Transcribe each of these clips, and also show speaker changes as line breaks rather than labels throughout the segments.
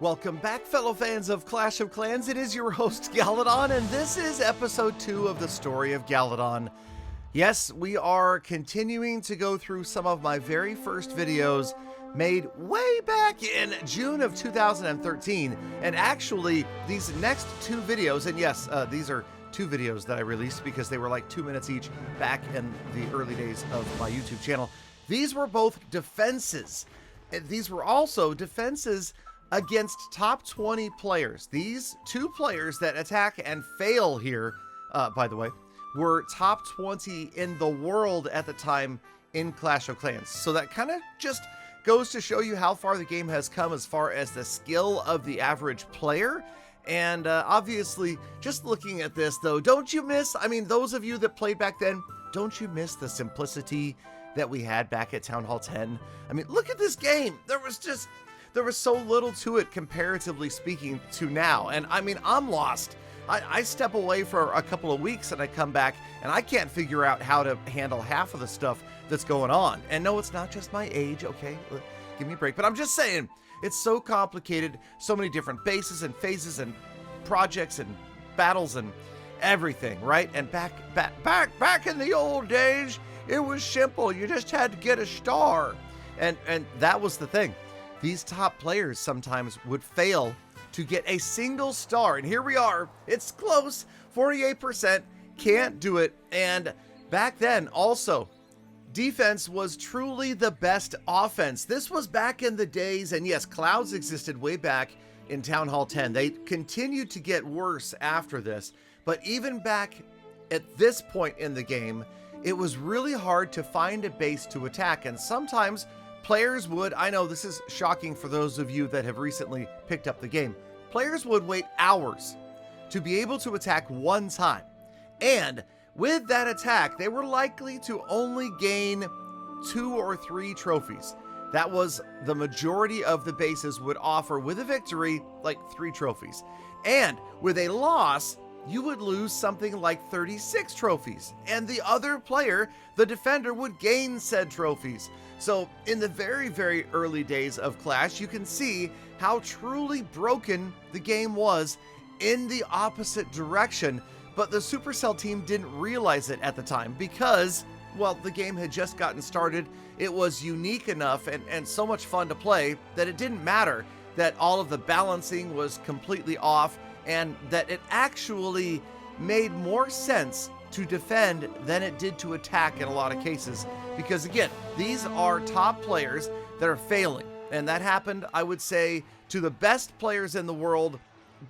Welcome back, fellow fans of Clash of Clans. It is your host, Galadon, and this is episode 2 of the story of Galadon. Yes, we are continuing to go through some of my very first videos made way back in June of 2013. And actually, these next 2 videos, and yes, these are 2 videos that I released because they were like 2 minutes each back in the early days of my YouTube channel. These were both defenses. These were also defenses against top 20 players. These 2 players that attack and fail here, by the way, were top 20 in the world at the time in Clash of Clans. So that kind of just goes to show you how far the game has come as far as the skill of the average player. And obviously, just looking at this though, don't you miss, I mean, those of you that played back then, don't you miss the simplicity that we had back at Town Hall 10? I mean, look at this game. There was so little to it comparatively speaking to now. And I mean, I'm lost. I step away for a couple of weeks and I come back and I can't figure out how to handle half of the stuff that's going on. And no, it's not just my age, okay? Give me a break. But I'm just saying, it's so complicated, so many different bases and phases and projects and battles and everything, right? And back in the old days, it was simple. You just had to get a star. And that was the thing. These top players sometimes would fail to get a single star. And here we are. It's close. 48% can't do it. And back then also, defense was truly the best offense. This was back in the days, and yes, clouds existed way back in Town Hall 10. They continued to get worse after this. But even back at this point in the game, it was really hard to find a base to attack. And sometimes players would, I know this is shocking for those of you that have recently picked up the game, players would wait hours to be able to attack one time. And with that attack, they were likely to only gain 2 or 3 trophies. That was the majority of the bases would offer with a victory, like 3 trophies. And with a loss, you would lose something like 36 trophies. And the other player, the defender, would gain said trophies. So in the very, very early days of Clash, you can see how truly broken the game was in the opposite direction. But the Supercell team didn't realize it at the time because, well, the game had just gotten started. It was unique enough and so much fun to play that it didn't matter that all of the balancing was completely off and that it actually made more sense to defend than it did to attack in a lot of cases. Because again, these are top players that are failing. And that happened, I would say, to the best players in the world.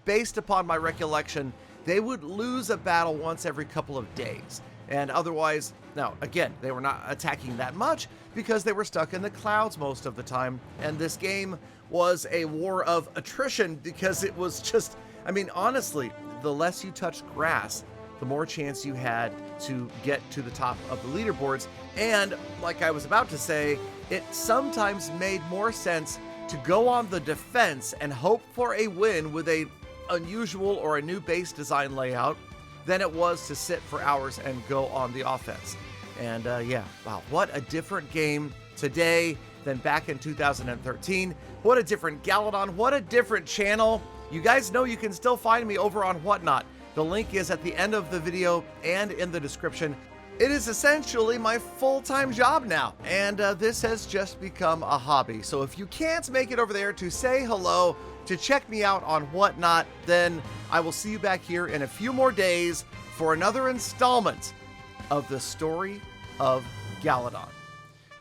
Based upon my recollection, they would lose a battle once every couple of days. And otherwise, now again, they were not attacking that much because they were stuck in the clouds most of the time. And this game was a war of attrition because it was just, I mean, honestly, the less you touched grass, the more chance you had to get to the top of the leaderboards. And like I was about to say, it sometimes made more sense to go on the defense and hope for a win with a unusual or a new base design layout than it was to sit for hours and go on the offense. And yeah, wow, what a different game today than back in 2013. What a different Galadon, what a different channel. You guys know you can still find me over on Whatnot. The link is at the end of the video and in the description. It is essentially my full-time job now, and this has just become a hobby. So if you can't make it over there to say hello, to check me out on Whatnot, then I will see you back here in a few more days for another installment of the story of Galadon.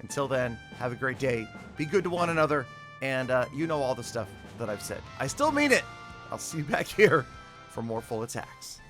Until then, have a great day, be good to one another, and you know all the stuff that I've said. I still mean it. I'll see you back here for more full attacks.